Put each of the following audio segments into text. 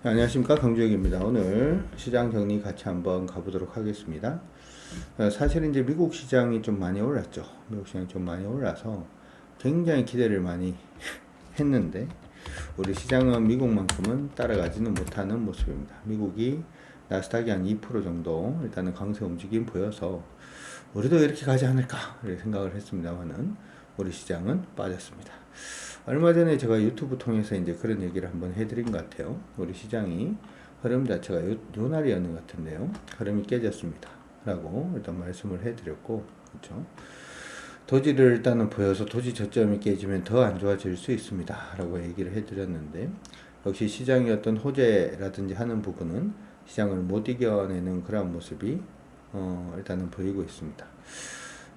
안녕하십니까, 강주혁입니다. 오늘 시장 정리 같이 한번 가보도록 하겠습니다. 사실 이제 미국 시장이 좀 많이 올랐죠. 미국 시장이 좀 많이 올라서 굉장히 기대를 많이 했는데 우리 시장은 미국만큼은 따라가지는 못하는 모습입니다. 미국이 나스닥이 한 2% 정도 일단은 강세 움직임 보여서 우리도 이렇게 가지 않을까 생각을 했습니다만은 우리 시장은 빠졌습니다. 얼마 전에 제가 유튜브 통해서 이제 그런 얘기를 한번 해드린 것 같아요. 우리 시장이 흐름 자체가 요 날이었는 것 같은데요. 흐름이 깨졌습니다. 라고 일단 말씀을 해드렸고, 그렇죠. 도지를 일단은 보여서 도지 저점이 깨지면 더 안 좋아질 수 있습니다. 라고 얘기를 해드렸는데, 역시 시장의 어떤 호재라든지 하는 부분은 시장을 못 이겨내는 그런 모습이 일단은 보이고 있습니다.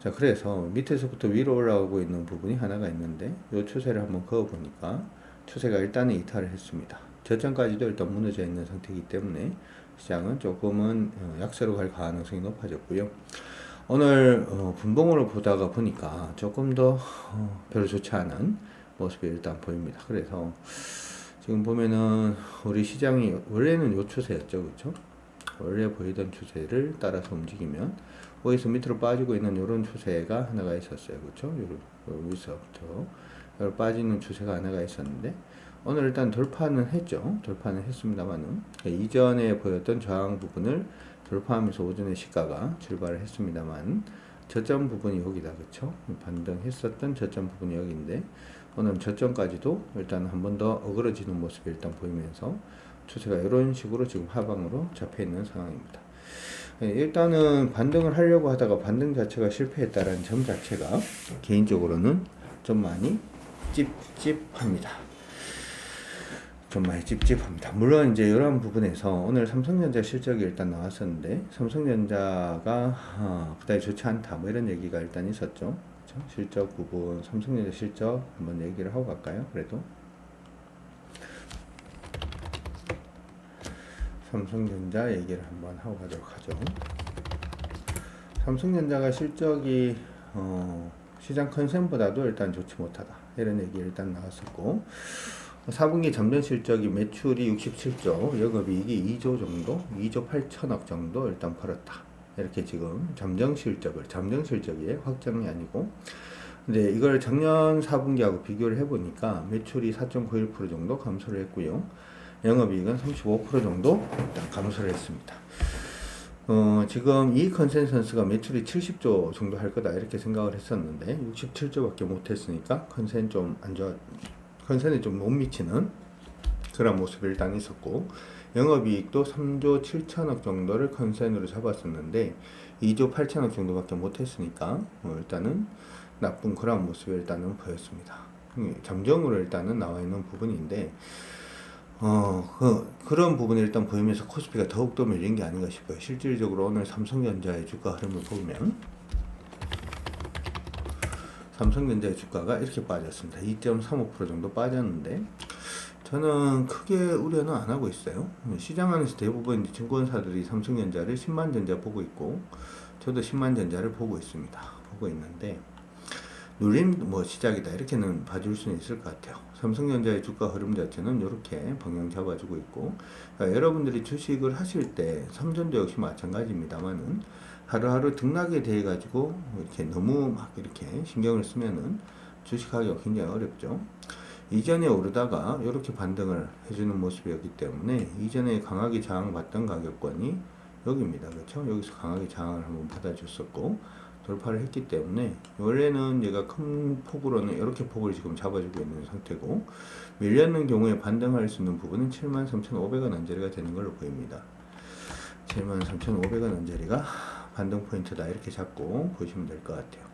자, 그래서 밑에서부터 위로 올라오고 있는 부분이 하나가 있는데 이 추세를 한번 그어보니까 추세가 일단은 이탈을 했습니다. 저점까지도 일단 무너져 있는 상태이기 때문에 시장은 조금은 약세로 갈 가능성이 높아졌고요. 오늘 분봉으로 보다가 보니까 조금 더 별로 좋지 않은 모습이 일단 보입니다. 그래서 지금 보면은 우리 시장이 원래는 요 추세였죠, 그렇죠? 원래 보이던 추세를 따라서 움직이면 거기서 밑으로 빠지고 있는 이런 추세가 하나가 있었어요, 그렇죠? 여기서부터 빠지는 추세가 하나가 있었는데 오늘 일단 돌파는 했죠. 돌파는 했습니다만은 이전에 보였던 저항 부분을 돌파하면서 오전에 시가가 출발을 했습니다만 저점 부분이 여기다, 그렇죠? 반등했었던 저점 부분이 여기인데 오늘 저점까지도 일단 한 번 더 어그러지는 모습이 일단 보이면서 추세가 이런 식으로 지금 하방으로 잡혀 있는 상황입니다. 일단은 반등을 하려고 하다가 반등 자체가 실패했다는 점 자체가 개인적으로는 좀 많이 찝찝합니다. 좀 많이 찝찝합니다. 물론 이제 이런 부분에서 오늘 삼성전자 실적이 일단 나왔었는데 삼성전자가 그다지 좋지 않다 뭐 이런 얘기가 일단 있었죠. 그렇죠? 실적 부분 삼성전자 실적 한번 얘기를 하고 갈까요? 그래도 삼성전자 얘기를 한번 하고 가도록 하죠. 삼성전자가 실적이 시장 컨센보다도 일단 좋지 못하다 이런 얘기 일단 나왔었고 4분기 잠정 실적이 매출이 67조, 영업이익이 2조 정도, 2조 8천억 정도 일단 벌었다. 이렇게 지금 잠정 실적이에요. 확정이 아니고. 근데 이걸 작년 4분기하고 비교를 해보니까 매출이 4.91% 정도 감소를 했고요. 영업이익은 35% 정도 일단 감소를 했습니다. 지금 이 컨센서스가 매출이 70조 정도 할 거다 이렇게 생각을 했었는데 67조밖에 못 했으니까 컨센이 좀 못 미치는 그런 모습이 일단 있었고 영업이익도 3조 7천억 정도를 컨센으로 잡았었는데 2조 8천억 정도밖에 못 했으니까 일단은 나쁜 그런 모습이 일단은 보였습니다. 잠정으로 일단은 나와 있는 부분인데 그런 부분이 일단 보이면서 코스피가 더욱더 밀린 게 아닌가 싶어요. 실질적으로 오늘 삼성전자의 주가 흐름을 보면 삼성전자의 주가가 이렇게 빠졌습니다. 2.35% 정도 빠졌는데 저는 크게 우려는 안 하고 있어요. 시장 안에서 대부분 증권사들이 삼성전자를 10만전자 보고 있고 저도 10만전자를 보고 있습니다. 보고 있는데 눌림 시작이다 이렇게는 봐줄 수는 있을 것 같아요. 삼성전자의 주가 흐름 자체는 이렇게 방향 잡아주고 있고 그러니까 여러분들이 주식을 하실 때 삼전도 역시 마찬가지입니다만은 하루하루 등락에 대해 가지고 이렇게 너무 막 이렇게 신경을 쓰면은 주식하기가 굉장히 어렵죠. 이전에 오르다가 이렇게 반등을 해주는 모습이었기 때문에 이전에 강하게 저항받던 가격권이 여기입니다. 그렇죠? 여기서 강하게 저항을 한번 받아줬었고 돌파를 했기 때문에 원래는 얘가 큰 폭으로는 이렇게 폭을 지금 잡아주고 있는 상태고 밀렸는 경우에 반등할 수 있는 부분은 73,500원 언저리가 되는 걸로 보입니다. 73,500원 언저리가 반등 포인트다 이렇게 잡고 보시면 될 것 같아요.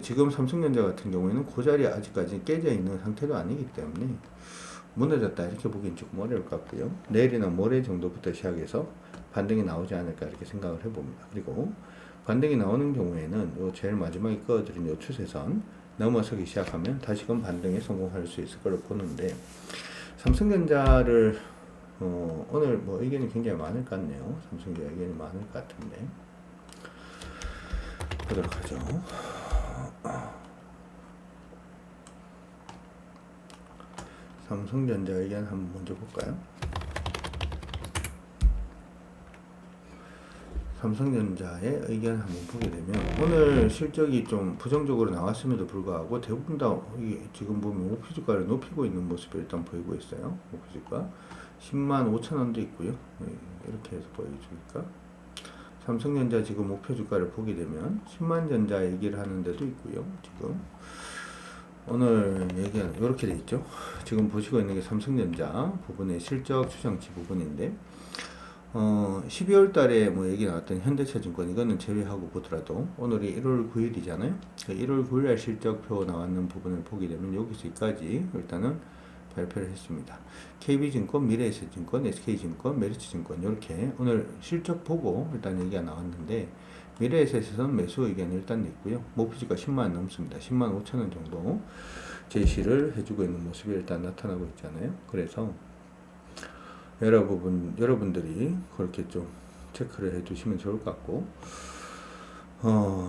지금 삼성전자 같은 경우에는 그 자리에 아직까지 깨져 있는 상태도 아니기 때문에 무너졌다 이렇게 보기엔 조금 어려울 것 같고요. 내일이나 모레 정도부터 시작해서 반등이 나오지 않을까 이렇게 생각을 해봅니다. 그리고 반등이 나오는 경우에는 요 제일 마지막에 그어드린 요 추세선 넘어서기 시작하면 다시금 반등에 성공할 수 있을 걸로 보는데 삼성전자를 오늘 의견이 굉장히 많을 것 같네요. 삼성전자 의견이 많을 것 같은데 보도록 하죠. 삼성전자 의견 한번 먼저 볼까요? 삼성전자의 의견 한번 보게 되면 오늘 실적이 좀 부정적으로 나왔음에도 불구하고 대부분 다 이게 지금 보면 목표주가를 높이고 있는 모습이 일단 보이고 있어요. 목표주가 10만 5천 원도 있고요. 이렇게 해서 보여주니까 삼성전자 지금 목표주가를 보게 되면 10만 전자 얘기를 하는 데도 있고요. 지금 오늘 얘기하는 이렇게 돼 있죠. 지금 보시고 있는 게 삼성전자 부분의 실적 추정치 부분인데 12월 달에 뭐 얘기 나왔던 현대차증권 이거는 제외하고 보더라도 오늘이 1월 9일이잖아요. 1월 9일 날 실적표 나왔는 부분을 보게 되면 여기서까지 일단은 발표를 했습니다. KB증권, 미래에셋증권, SK증권, 메리츠증권 이렇게 오늘 실적 보고 일단 얘기가 나왔는데 미래에셋에서는 매수 의견을 일단 냈고요. 목표주가 10만 넘습니다. 10만 5천 원 정도 제시를 해주고 있는 모습이 일단 나타나고 있잖아요. 그래서 여러분들이 그렇게 좀 체크를 해 두시면 좋을 것 같고,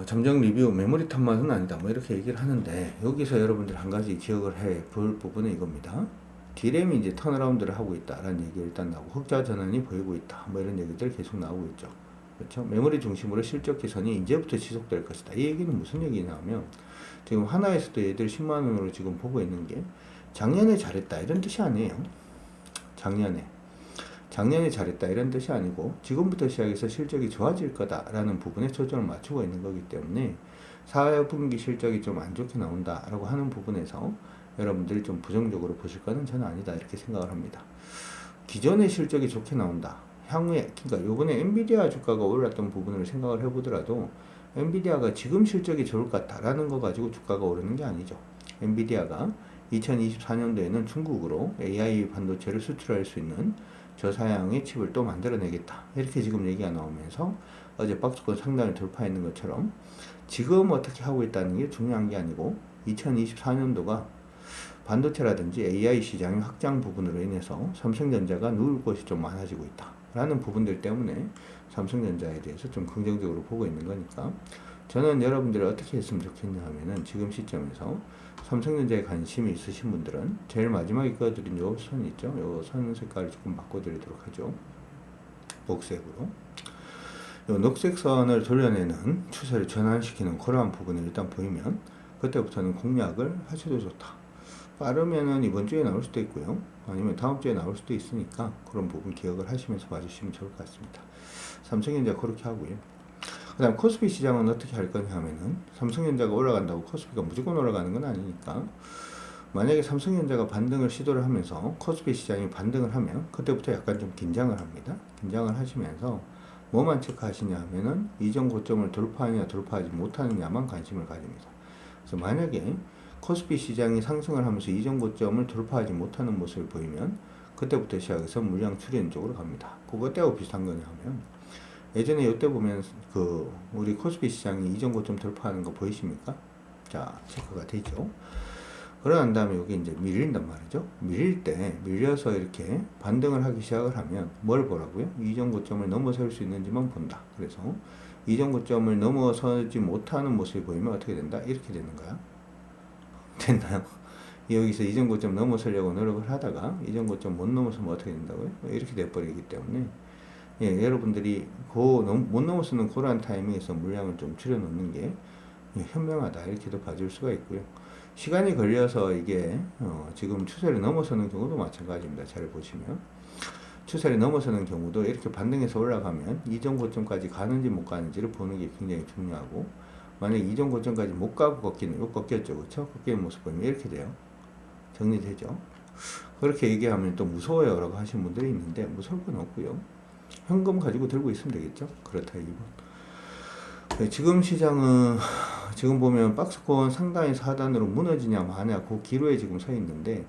잠정 리뷰 메모리 탑맛은 아니다. 뭐 이렇게 얘기를 하는데, 여기서 여러분들 한 가지 기억을 해 볼 부분은 이겁니다. D램이 이제 턴어라운드를 하고 있다라는 얘기 일단 나오고, 흑자 전환이 보이고 있다. 뭐 이런 얘기들 계속 나오고 있죠. 그렇죠? 메모리 중심으로 실적 개선이 이제부터 지속될 것이다. 이 얘기는 무슨 얘기냐면, 지금 하나에서도 얘들 10만원으로 지금 보고 있는 게, 작년에 잘했다. 이런 뜻이 아니에요. 작년에 잘했다 이런 뜻이 아니고 지금부터 시작해서 실적이 좋아질 거다라는 부분에 초점을 맞추고 있는 거기 때문에 4분기 실적이 좀 안 좋게 나온다라고 하는 부분에서 여러분들이 좀 부정적으로 보실 거는 저는 아니다 이렇게 생각을 합니다. 기존의 실적이 좋게 나온다. 향후에 그러니까 요번에 엔비디아 주가가 올랐던 부분을 생각을 해보더라도 엔비디아가 지금 실적이 좋을 것 같다라는 거 가지고 주가가 오르는 게 아니죠. 엔비디아가 2024년도에는 중국으로 AI 반도체를 수출할 수 있는 저사양의 칩을 또 만들어내겠다. 이렇게 지금 얘기가 나오면서 어제 박스권 상단을 돌파했는 것처럼 지금 어떻게 하고 있다는 게 중요한 게 아니고 2024년도가 반도체라든지 AI 시장의 확장 부분으로 인해서 삼성전자가 누울 곳이 좀 많아지고 있다. 라는 부분들 때문에 삼성전자에 대해서 좀 긍정적으로 보고 있는 거니까 저는 여러분들이 어떻게 했으면 좋겠냐 하면은 지금 시점에서 삼성전자에 관심이 있으신 분들은 제일 마지막에 그어드린 요 선 있죠? 요 선 색깔을 조금 바꿔드리도록 하죠. 녹색으로. 요 녹색 선을 돌려내는 추세를 전환시키는 그러한 부분이 일단 보이면 그때부터는 공략을 하셔도 좋다. 빠르면은 이번 주에 나올 수도 있고요. 아니면 다음 주에 나올 수도 있으니까 그런 부분 기억을 하시면서 봐주시면 좋을 것 같습니다. 삼성전자 그렇게 하고요. 그 다음 코스피 시장은 어떻게 할 거냐 하면은 삼성전자가 올라간다고 코스피가 무조건 올라가는 건 아니니까 만약에 삼성전자가 반등을 시도를 하면서 코스피 시장이 반등을 하면 그때부터 약간 좀 긴장을 합니다. 긴장을 하시면서 뭐만 체크하시냐 하면은 이전 고점을 돌파하느냐 돌파하지 못하느냐만 관심을 가집니다. 그래서 만약에 코스피 시장이 상승을 하면서 이전 고점을 돌파하지 못하는 모습을 보이면 그때부터 시작해서 물량 출현 쪽으로 갑니다. 그거 때하고 비슷한 거냐 하면 예전에 이때 보면 우리 코스피 시장이 이전 고점 돌파하는 거 보이십니까? 자, 체크가 되죠. 그러난 다음에 여기 이제 밀린단 말이죠. 밀려서 이렇게 반등을 하기 시작을 하면 뭘 보라고요? 이전 고점을 넘어설 수 있는지만 본다. 그래서 이전 고점을 넘어서지 못하는 모습이 보이면 어떻게 된다? 이렇게 되는 거야. 됐나요? 여기서 이전 고점 넘어서려고 노력을 하다가 이전 고점 못 넘어서면 어떻게 된다고요? 이렇게 돼버리기 때문에 여러분들이 못 넘어서는 그러한 타이밍에서 물량을 좀 줄여놓는 게 현명하다 이렇게도 봐줄 수가 있고요. 시간이 걸려서 이게 지금 추세를 넘어서는 경우도 마찬가지입니다. 잘 보시면 추세를 넘어서는 경우도 이렇게 반등해서 올라가면 이전 고점까지 가는지 못 가는지를 보는 게 굉장히 중요하고 만약에 이전 고점까지 못 가고 꺾였죠. 그렇죠? 꺾이는 모습 보면 이렇게 돼요. 정리되죠? 그렇게 얘기하면 또 무서워요 라고 하시는 분들이 있는데 무서울 건 없고요. 현금 가지고 들고 있으면 되겠죠. 그렇다 이건. 지금 시장은 지금 보면 박스권 상단이 4단으로 무너지냐 마냐 그 기로에 지금 서 있는데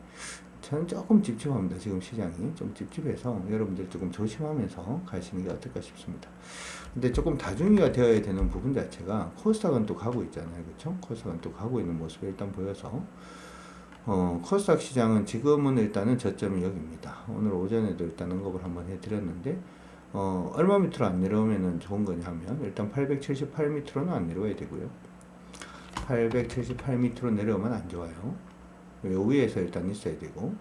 저는 조금 찝찝합니다. 지금 시장이 좀 찝찝해서 여러분들 조금 조심하면서 가시는 게 어떨까 싶습니다. 근데 조금 다중이가 되어야 되는 부분 자체가 코스닥은 또 가고 있잖아요. 그렇죠? 코스닥은 또 가고 있는 모습이 일단 보여서 코스닥 시장은 지금은 일단은 저점이 여기입니다. 오늘 오전에도 일단 언급을 한번 해드렸는데 얼마 밑으로 안 내려오면 좋은 거냐 하면 일단 878 밑으로는 안 내려와야 되고요. 878 밑으로 내려오면 안 좋아요. 요 위에서 일단 있어야 되고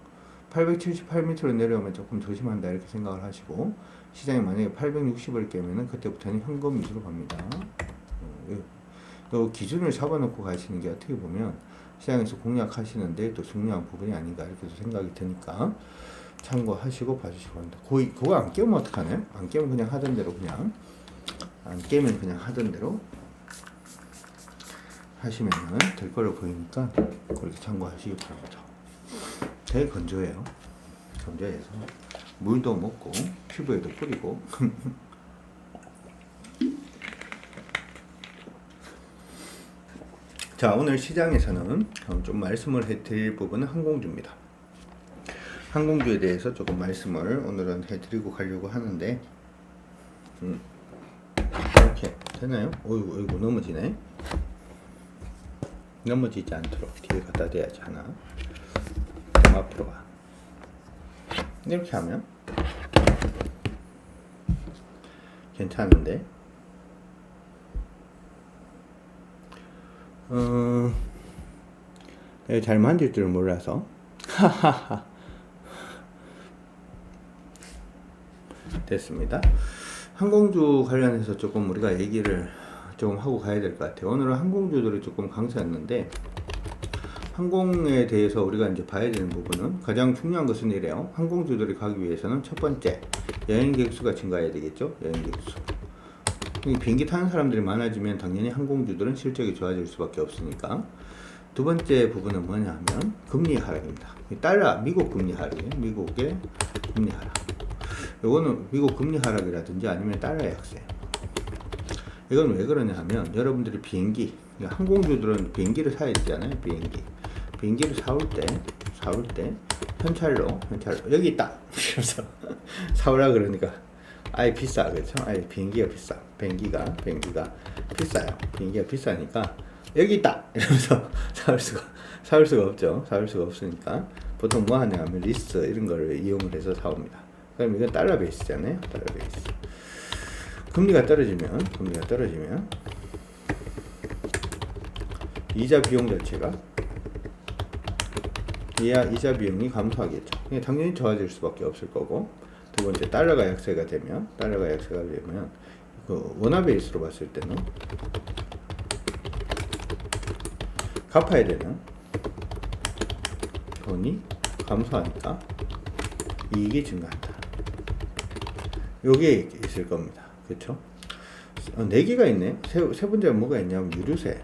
878m로 내려오면 조금 조심한다 이렇게 생각을 하시고, 시장이 만약에 860을 깨면은 그때부터는 현금 위주로 갑니다. 또 기준을 잡아놓고 가시는 게 어떻게 보면 시장에서 공략하시는데 또 중요한 부분이 아닌가 이렇게 생각이 드니까 참고하시고 봐주시기 바랍니다. 그거 안 깨면 어떡하나요? 안 깨면 그냥 하던 대로 안 깨면 그냥 하던 대로 하시면은 될 걸로 보이니까 그렇게 참고하시기 바랍니다. 되게 건조해요. 건조해서 물도 먹고 피부에도 뿌리고 자, 오늘 시장에서는 좀 말씀을 해드릴 부분은 항공주입니다. 항공주에 대해서 조금 말씀을 오늘은 해드리고 가려고 하는데, 이렇게 되나요? 어이구 넘어지네. 넘어지지 않도록 뒤에 갖다 대야지 하나. 좀 앞으로 가. 이렇게 하면 괜찮은데, 내가 잘 만질 줄 몰라서 됐습니다. 항공주 관련해서 조금 우리가 얘기를 조금 하고 가야 될 것 같아요. 오늘은 항공주들이 조금 강세였는데, 항공에 대해서 우리가 이제 봐야 되는 부분은 가장 중요한 것은 이래요. 항공주들이 가기 위해서는 첫 번째, 여행객 수가 증가해야 되겠죠. 여행객 수. 비행기 타는 사람들이 많아지면 당연히 항공주들은 실적이 좋아질 수밖에 없으니까. 두 번째 부분은 뭐냐 하면 금리 하락입니다. 미국 금리 하락이에요. 미국의 금리 하락. 요거는 미국 금리 하락이라든지 아니면 달러 약세. 이건 왜 그러냐 하면 여러분들이 항공주들은 비행기를 사야 되잖아요. 비행기를 사올 때 현찰로 여기 있다. 그래서 사오라 그러니까 아예 비싸, 그렇죠? 아예 비행기가 비싸. 비행기가 비싸요. 비행기가 비싸니까 여기 있다 이러면서 사올 수가 없죠. 사올 수가 없으니까 보통 뭐 하냐 하면 리스트 이런 거를 이용을 해서 사옵니다. 그럼 이건 달러 베이스잖아요. 달러 베이스. 금리가 떨어지면 이자 비용 자체가 이자 비용이 감소하겠죠. 당연히 좋아질 수밖에 없을 거고. 두 번째, 달러가 약세가 되면 그 원화 베이스로 봤을 때는 갚아야 되는 돈이 감소하니까 이익이 증가한다. 요게 있을 겁니다. 그렇죠? 네 개가 있네. 세 번째가 뭐가 있냐면 유류세.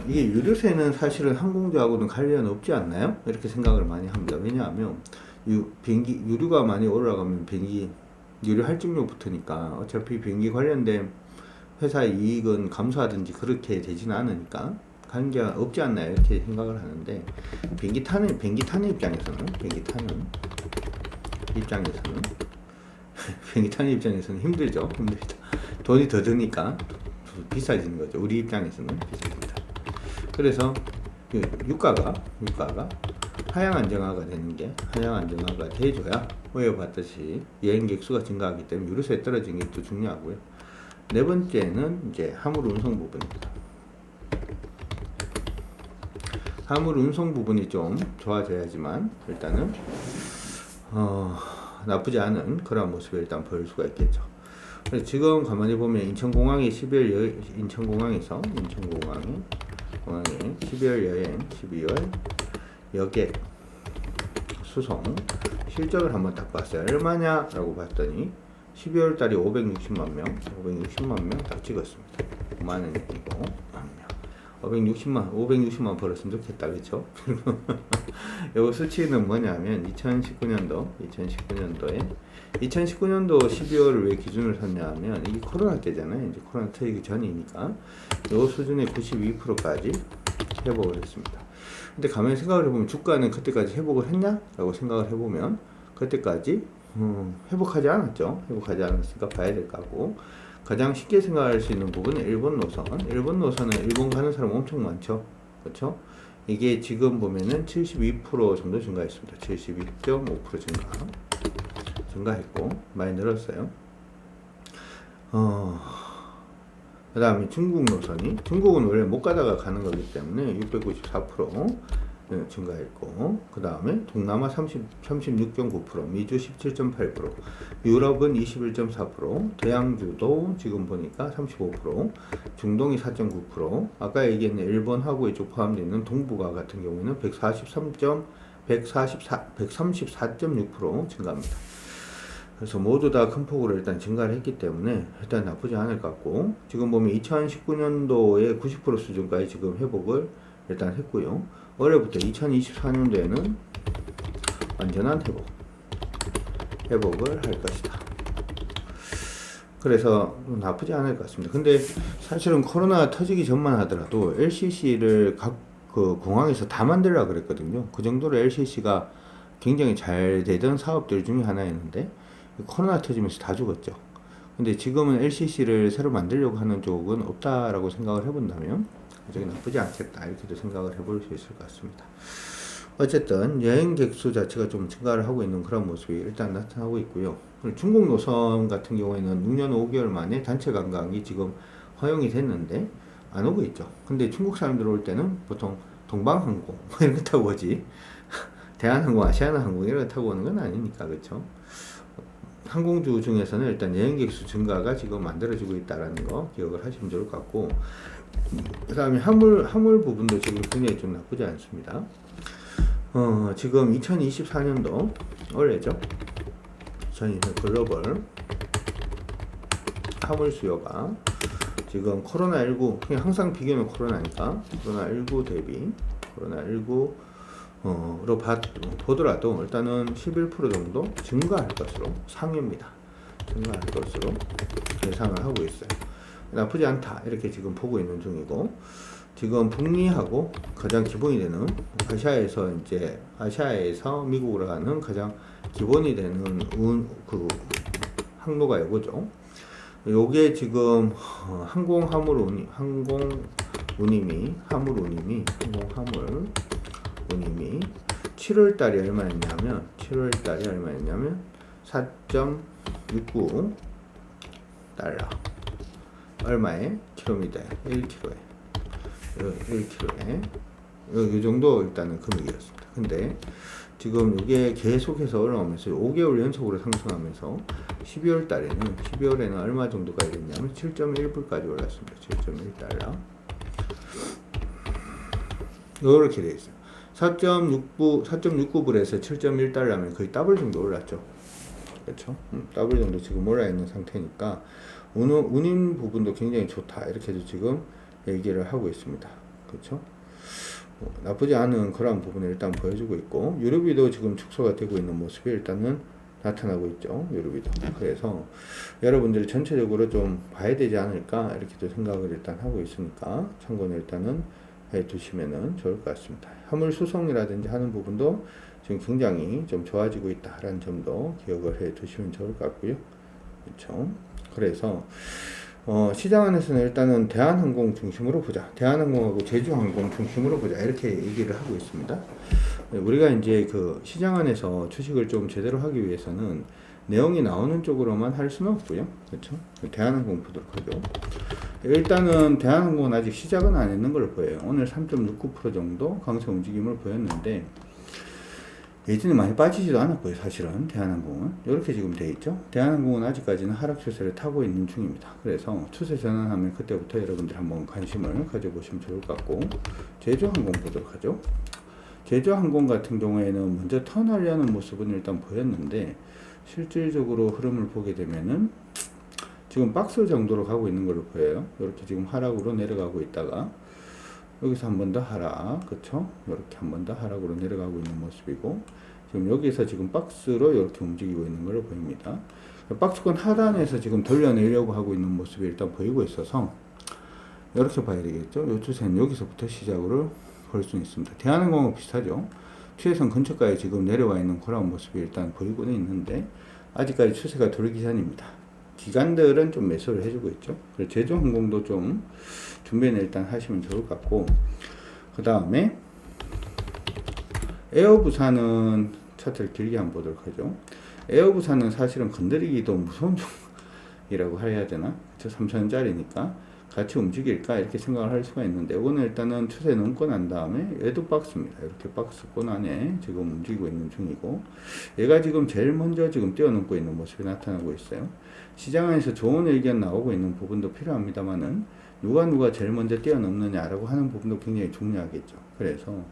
이게 유류세는 사실은 항공주하고는 관련 없지 않나요? 이렇게 생각을 많이 합니다. 왜냐하면 비행기 유류가 많이 올라가면 비행기 유류 할증료 붙으니까 어차피 비행기 관련된 회사 이익은 감소하든지 그렇게 되지는 않으니까 관계가 없지 않나요? 이렇게 생각을 하는데, 비행기 타는 입장에서는 힘들죠. 돈이 더 드니까 비싸지는 거죠. 우리 입장에서는 비싸집니다. 그래서 유가가 하향 안정화가 돼줘야 보여봤듯이 여행객 수가 증가하기 때문에 유류세 떨어지는 게 또 중요하고요. 네 번째는 이제 화물 운송 부분입니다. 화물 운송 부분이 좀 좋아져야지만 일단은 나쁘지 않은 그런 모습을 일단 보일 수가 있겠죠. 그래서 지금 가만히 보면 인천공항에서 12월 여행, 12월 여객 수송 실적을 한번 딱 봤어요. 얼마냐 라고 봤더니 12월 달에 560만 명 딱 찍었습니다. 5만 원이고 560만 벌었으면 좋겠다, 그쵸? 요 수치는 뭐냐면 2019년도에 12월을 왜 기준을 샀냐 하면 이게 코로나 때잖아요. 이제 코로나 터지기 전이니까 요 수준의 92%까지 회복을 했습니다. 근데 가만히 생각을 해보면 주가는 그때까지 회복을 했냐? 라고 생각을 해보면 그때까지 회복하지 않았죠. 회복하지 않았으니까 봐야 될 거고, 가장 쉽게 생각할 수 있는 부분은 일본 노선은 일본 가는 사람 엄청 많죠. 그렇죠? 이게 지금 보면은 72% 정도 증가했습니다. 72.5% 증가했고 많이 늘었어요. 그 다음에 중국 노선이, 중국은 원래 못 가다가 가는 거기 때문에 694% 증가했고, 그 다음에 동남아 36.9%, 미주 17.8%, 유럽은 21.4%, 대양주도 지금 보니까 35%, 중동이 4.9%, 아까 얘기했는 일본하고 이쪽 포함되어 있는 동북아 같은 경우에는 134.6% 증가합니다. 그래서 모두 다 큰 폭으로 일단 증가를 했기 때문에 일단 나쁘지 않을 것 같고, 지금 보면 2019년도에 90% 수준까지 지금 회복을 일단 했고요. 올해부터 2024년도에는 완전한 회복을 할 것이다. 그래서 나쁘지 않을 것 같습니다. 근데 사실은 코로나 터지기 전만 하더라도 LCC를 각 그 공항에서 다 만들려고 그랬거든요. 그 정도로 LCC가 굉장히 잘 되던 사업들 중에 하나였는데 코로나 터지면서 다 죽었죠. 근데 지금은 LCC를 새로 만들려고 하는 쪽은 없다라고 생각을 해본다면 저게 나쁘지 않겠다 이렇게도 생각을 해볼 수 있을 것 같습니다. 어쨌든 여행객 수 자체가 좀 증가를 하고 있는 그런 모습이 일단 나타나고 있고요. 중국 노선 같은 경우에는 6년 5개월 만에 단체 관광이 지금 허용이 됐는데 안 오고 있죠. 근데 중국 사람들 올 때는 보통 동방항공 이런 거 타고 오지 대한항공, 아시아나항공 이런 거 타고 오는 건 아니니까. 그렇죠? 항공주 중에서는 일단 여행객 수 증가가 지금 만들어지고 있다는 거 기억을 하시면 좋을 것 같고, 그 다음에 화물 부분도 지금 굉장히 좀 나쁘지 않습니다. 지금 2024년도 올해죠. 저희 글로벌 화물 수요가 지금 코로나19 그냥 항상 비교는 코로나니까 코로나19 대비 코로나19로 보더라도 일단은 11% 정도 증가할 것으로 상회입니다. 증가할 것으로 예상을 하고 있어요. 나쁘지 않다 이렇게 지금 보고 있는 중이고, 지금 북미하고 가장 기본이 되는 아시아에서 미국으로 가는 가장 기본이 되는 항로가 이거죠. 요게 지금 화물 운임이 7월달에 얼마였냐면 4.69 달러 얼마에? 킬로미터에 1km에 이 정도 일단은 금액이었습니다. 근데 지금 이게 계속해서 올라오면서 5개월 연속으로 상승하면서 12월에는 얼마 정도가 됐냐면 7.1불까지 올랐습니다. 7.1달러 이렇게 돼 있어요. 4.69불에서 7.1달러면 거의 더블 정도 올랐죠. 그렇죠? 더블 정도 지금 올라 있는 상태니까 운임 부분도 굉장히 좋다 이렇게도 지금 얘기를 하고 있습니다. 그렇죠? 나쁘지 않은 그런 부분을 일단 보여주고 있고, 유로비도 지금 축소가 되고 있는 모습이 일단은 나타나고 있죠. 유로비도. 그래서 여러분들이 전체적으로 좀 봐야 되지 않을까 이렇게도 생각을 일단 하고 있으니까 참고는 일단은 해 두시면은 좋을 것 같습니다. 화물 수송이라든지 하는 부분도 지금 굉장히 좀 좋아지고 있다라는 점도 기억을 해 두시면 좋을 것 같고요. 그렇죠? 그래서 시장 안에서는 일단은 대한항공 중심으로 보자. 대한항공하고 제주항공 중심으로 보자. 이렇게 얘기를 하고 있습니다. 우리가 이제 그 시장 안에서 주식을 좀 제대로 하기 위해서는 내용이 나오는 쪽으로만 할 수는 없고요. 그렇죠? 대한항공 보도록 하죠. 일단은 대한항공은 아직 시작은 안 했는 걸로 보여요. 오늘 3.69% 정도 강세 움직임을 보였는데 예전에 많이 빠지지도 않았고요. 사실은 대한항공은 이렇게 지금 돼 있죠. 대한항공은 아직까지는 하락 추세를 타고 있는 중입니다. 그래서 추세 전환하면 그때부터 여러분들 한번 관심을 가져보시면 좋을 것 같고, 제주항공 보도록 하죠. 제주항공 같은 경우에는 먼저 턴하려는 모습은 일단 보였는데 실질적으로 흐름을 보게 되면은 지금 박스 정도로 가고 있는 걸로 보여요. 이렇게 지금 하락으로 내려가고 있다가 여기서 한 번 더 하락, 그쵸? 이렇게 한 번 더 하락으로 내려가고 있는 모습이고, 지금 여기서 지금 박스로 이렇게 움직이고 있는 걸로 보입니다. 박스권 하단에서 지금 돌려내려고 하고 있는 모습이 일단 보이고 있어서 이렇게 봐야 되겠죠? 이 추세는 여기서부터 시작으로 볼 수 있습니다. 대한항공은 비슷하죠? 추세선 근처까지 지금 내려와 있는 그런 모습이 일단 보이고는 있는데 아직까지 추세가 돌기 전입니다. 기관들은 좀 매수를 해주고 있죠. 그리고 제주항공도 좀 준비는 일단 하시면 좋을 것 같고, 그 다음에 에어부산은 차트를 길게 한번 보도록 하죠. 에어부산은 사실은 건드리기도 무서운 종이라고 해야 되나? 그쵸? 3,000원짜리니까 같이 움직일까 이렇게 생각을 할 수가 있는데, 이거는 일단은 추세 넘고 난 다음에 얘도 박스입니다. 이렇게 박스권 안에 지금 움직이고 있는 중이고, 얘가 지금 제일 먼저 지금 뛰어넘고 있는 모습이 나타나고 있어요. 시장 안에서 좋은 의견 나오고 있는 부분도 필요합니다만은, 누가 제일 먼저 뛰어넘느냐라고 하는 부분도 굉장히 중요하겠죠. 그래서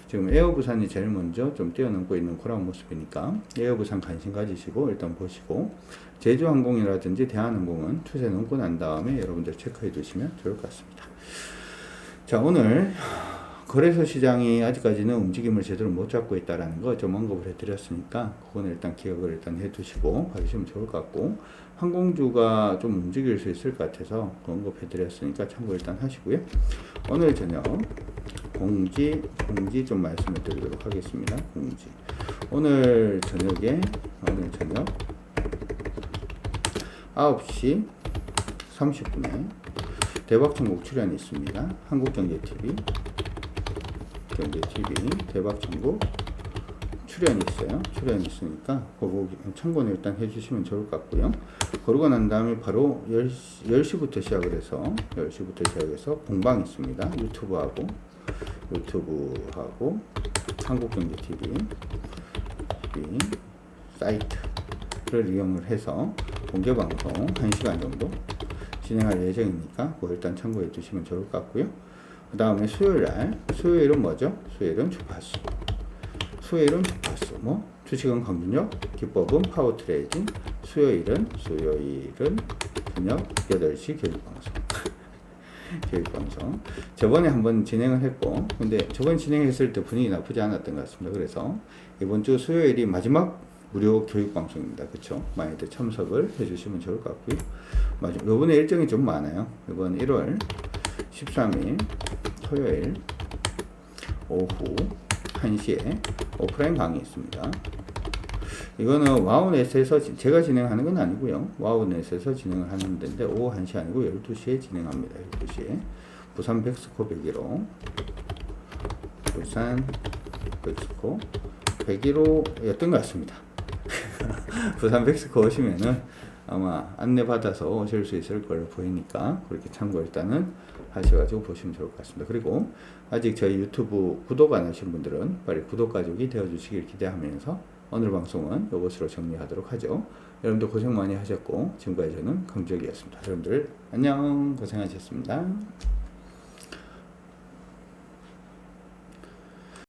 지금 에어부산이 제일 먼저 좀 뛰어넘고 있는 그런 모습이니까 에어부산 관심 가지시고 일단 보시고, 제주항공이라든지 대한항공은 추세 넘고 난 다음에 여러분들 체크해 두시면 좋을 것 같습니다. 자, 오늘 거래소 시장이 아직까지는 움직임을 제대로 못 잡고 있다라는 거 좀 언급을 해드렸으니까 그거는 일단 기억을 일단 해두시고 가시면 좋을 것 같고, 항공주가 좀 움직일 수 있을 것 같아서 그 언급해드렸으니까 참고 일단 하시고요. 오늘 저녁 공지 좀 말씀을 드리도록 하겠습니다. 공지 오늘 저녁 9시 30분에 대박천국 출연이 있습니다. 한국경제TV 대박천국 출연이 있어요. 출연이 있으니까 그거 참고는 일단 해주시면 좋을 것 같고요. 그러고 난 다음에 바로 10시부터 시작을 해서 공방이 있습니다. 유튜브하고 한국경제TV 사이트를 이용을 해서 공개방송 1시간 정도 진행할 예정이니까 그거 일단 참고해 주시면 좋을 것 같고요. 그 다음에 수요일은 뭐죠? 수요일은 주파수. 주식은 강준혁, 기법은 파워트레이딩. 수요일은 저녁 8시 교육방송. 저번에 한번 진행을 했고, 근데 저번 진행했을 때 분위기 나쁘지 않았던 것 같습니다. 그래서 이번 주 수요일이 마지막 무료 교육방송입니다. 그쵸? 많이들 참석을 해주시면 좋을 것 같고요. 요번에 일정이 좀 많아요. 이번 1월 13일 토요일 오후 1시에 오프라인 강의 있습니다. 이거는 와우넷에서 제가 진행하는 건 아니고요. 와우넷에서 진행을 하는 데인데 오후 1시 아니고 12시에 진행합니다. 12시에 부산 백스코 101호 부산 백스코 101호였던 것 같습니다. 부산 백스코 오시면은 아마 안내받아서 오실 수 있을 걸로 보이니까 그렇게 참고 일단은 하셔가지고 보시면 좋을 것 같습니다. 그리고 아직 저희 유튜브 구독 안 하신 분들은 빨리 구독 가족이 되어주시길 기대하면서 오늘 방송은 이것으로 정리하도록 하죠. 여러분들 고생 많이 하셨고 지금까지 저는 강주혁이었습니다. 여러분들 안녕, 고생하셨습니다.